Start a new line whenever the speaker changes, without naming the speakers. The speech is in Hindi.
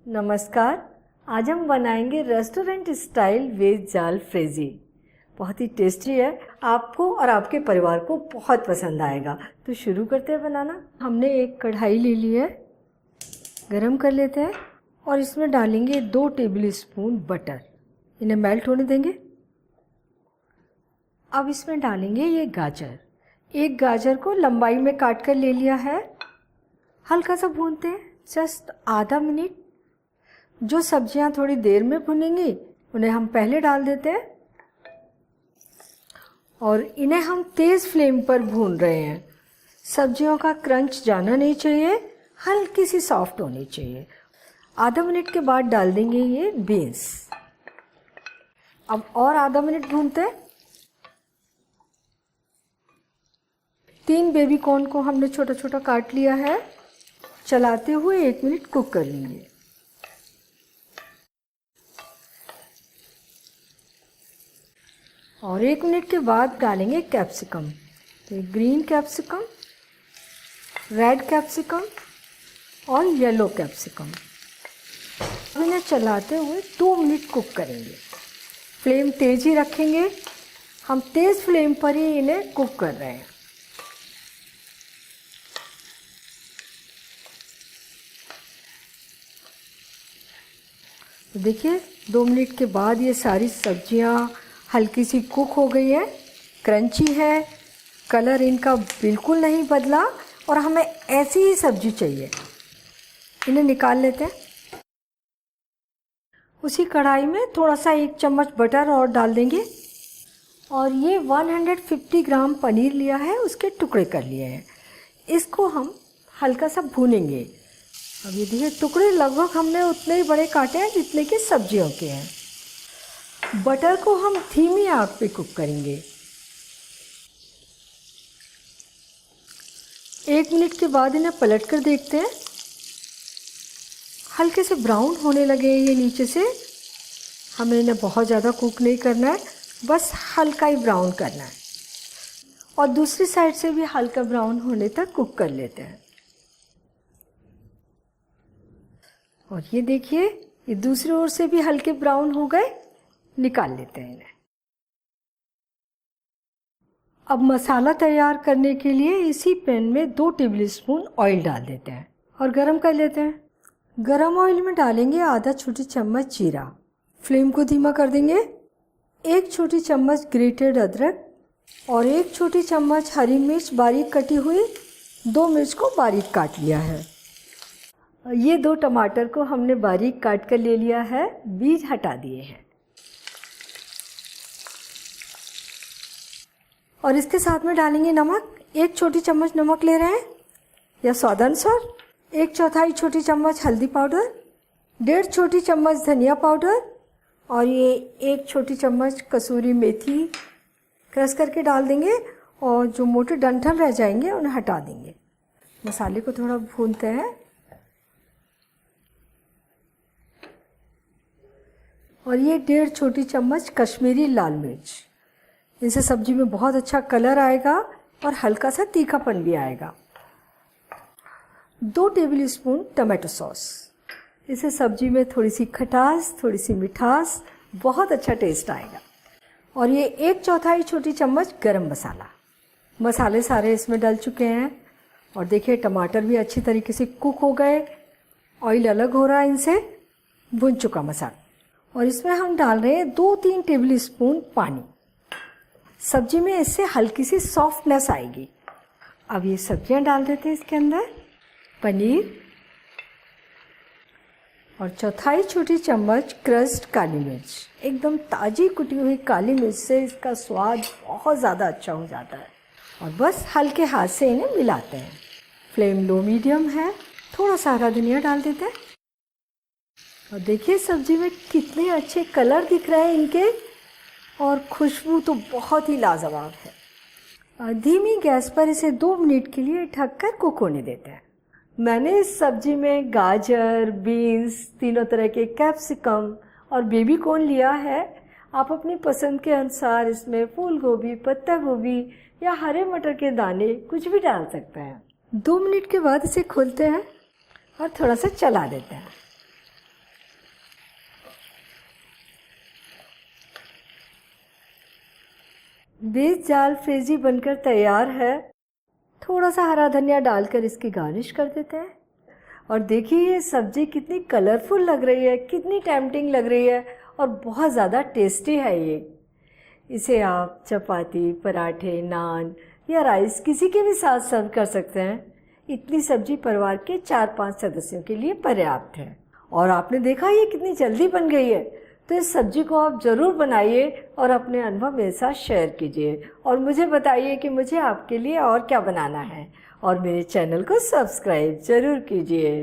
नमस्कार। आज हम बनाएंगे रेस्टोरेंट स्टाइल वेज जाल फ्रेजी। बहुत ही टेस्टी है, आपको और आपके परिवार को बहुत पसंद आएगा। तो शुरू करते हैं बनाना। हमने एक कढ़ाई ले ली है, गरम कर लेते हैं और इसमें डालेंगे 2 टेबल स्पून बटर। इन्हें मेल्ट होने देंगे। अब इसमें डालेंगे ये गाजर। एक गाजर को लंबाई में काट कर ले लिया है। हल्का सा भूनते हैं, जस्ट आधा मिनट। जो सब्जियां थोड़ी देर में भुनेंगी उन्हें हम पहले डाल देते हैं और इन्हें हम तेज़ फ्लेम पर भून रहे हैं। सब्जियों का क्रंच जाना नहीं चाहिए, हल्की सी सॉफ्ट होनी चाहिए। आधा मिनट के बाद डाल देंगे ये बीन्स। अब और आधा मिनट भूनते हैं। 3 बेबी कॉर्न को हमने छोटा छोटा काट लिया है। चलाते हुए 1 मिनट कुक कर लेंगे। और 1 मिनट के बाद डालेंगे कैप्सिकम। तो ग्रीन कैप्सिकम, रेड कैप्सिकम और येलो कैप्सिकम। अब इन्हें चलाते हुए 2 मिनट कुक करेंगे। फ्लेम तेज ही रखेंगे, हम तेज़ फ्लेम पर ही इन्हें कुक कर रहे हैं। तो देखिए 2 मिनट के बाद ये सारी सब्जियां हल्की सी कुक हो गई है, क्रंची है, कलर इनका बिल्कुल नहीं बदला और हमें ऐसी ही सब्जी चाहिए। इन्हें निकाल लेते हैं। उसी कढ़ाई में थोड़ा सा 1 चम्मच बटर और डाल देंगे और ये 150 ग्राम पनीर लिया है, उसके टुकड़े कर लिए हैं। इसको हम हल्का सा भूनेंगे। अब ये देखिए टुकड़े लगभग हमने उतने ही बड़े काटे हैं जितने कि सब्जियों के हैं। बटर को हम धीमी आंच पे कुक करेंगे। 1 मिनट के बाद इन्हें पलट कर देखते हैं। हल्के से ब्राउन होने लगे हैं ये नीचे से। हमें इन्हें बहुत ज़्यादा कुक नहीं करना है, बस हल्का ही ब्राउन करना है। और दूसरी साइड से भी हल्का ब्राउन होने तक कुक कर लेते हैं। और ये देखिए ये दूसरी ओर से भी हल्के ब्राउन हो गए। निकाल लेते हैं इन्हें। अब मसाला तैयार करने के लिए इसी पैन में 2 टेबल स्पून ऑयल डाल देते हैं और गरम कर लेते हैं। गरम ऑयल में डालेंगे आधा छोटी चम्मच जीरा। फ्लेम को धीमा कर देंगे। 1 छोटी चम्मच ग्रेटेड अदरक और 1 छोटी चम्मच हरी मिर्च बारीक कटी हुई। 2 मिर्च को बारीक काट लिया है। ये 2 टमाटर को हमने बारीक काट कर ले लिया है, बीज हटा दिए हैं। और इसके साथ में डालेंगे नमक। 1 छोटी चम्मच नमक ले रहे हैं या स्वाद अनुसार। 1/4 छोटी चम्मच हल्दी पाउडर, 1.5 छोटी चम्मच धनिया पाउडर और ये 1 छोटी चम्मच कसूरी मेथी क्रश करके डाल देंगे और जो मोटे डंठल रह जाएंगे उन्हें हटा देंगे। मसाले को थोड़ा भूनते हैं और ये 1.5 छोटी चम्मच कश्मीरी लाल मिर्च। इनसे सब्जी में बहुत अच्छा कलर आएगा और हल्का सा तीखापन भी आएगा। 2 टेबल स्पून टमाटो सॉस। इससे सब्जी में थोड़ी सी खटास, थोड़ी सी मिठास, बहुत अच्छा टेस्ट आएगा। और ये 1/4 छोटी चम्मच गरम मसाला। मसाले सारे इसमें डल चुके हैं और देखिए टमाटर भी अच्छी तरीके से कुक हो गए। ऑयल अलग हो रहा है इनसे, भुन चुका मसाला। और इसमें हम डाल रहे हैं 2-3 टेबल स्पून पानी। सब्जी में इससे हल्की सी सॉफ्टनेस आएगी। अब ये सब्जियां डाल देते हैं इसके अंदर। पनीर और 1/4 छोटी चम्मच क्रश्ड काली मिर्च। एकदम ताज़ी कुटी हुई काली मिर्च से इसका स्वाद बहुत ज़्यादा अच्छा हो जाता है। और बस हल्के हाथ से इन्हें मिलाते हैं। फ्लेम लो मीडियम है। थोड़ा सा हरा धनिया डाल देते हैं। और देखिए सब्जी में कितने अच्छे कलर दिख रहे हैं इनके और खुशबू तो बहुत ही लाजवाब है। धीमी गैस पर इसे 2 मिनट के लिए ढककर कुक होने देते हैं। मैंने इस सब्जी में गाजर, बीन्स, तीनों तरह के कैप्सिकम और बेबी कॉर्न लिया है। आप अपनी पसंद के अनुसार इसमें फूल गोभी, पत्ता गोभी या हरे मटर के दाने कुछ भी डाल सकते हैं। 2 मिनट के बाद इसे खोलते हैं और थोड़ा सा चला देते हैं। बीज जाल फ्रेजी बनकर तैयार है। थोड़ा सा हरा धनिया डालकर इसकी गार्निश कर देते हैं। और देखिए ये सब्ज़ी कितनी कलरफुल लग रही है, कितनी टेम्पटिंग लग रही है और बहुत ज़्यादा टेस्टी है ये। इसे आप चपाती, पराठे, नान या राइस किसी के भी साथ सर्व कर सकते हैं। इतनी सब्जी परिवार के 4-5 सदस्यों के लिए पर्याप्त है। और आपने देखा ये कितनी जल्दी बन गई है। तो इस सब्जी को आप ज़रूर बनाइए और अपने अनुभव मेरे साथ शेयर कीजिए और मुझे बताइए कि मुझे आपके लिए और क्या बनाना है। और मेरे चैनल को सब्सक्राइब ज़रूर कीजिए।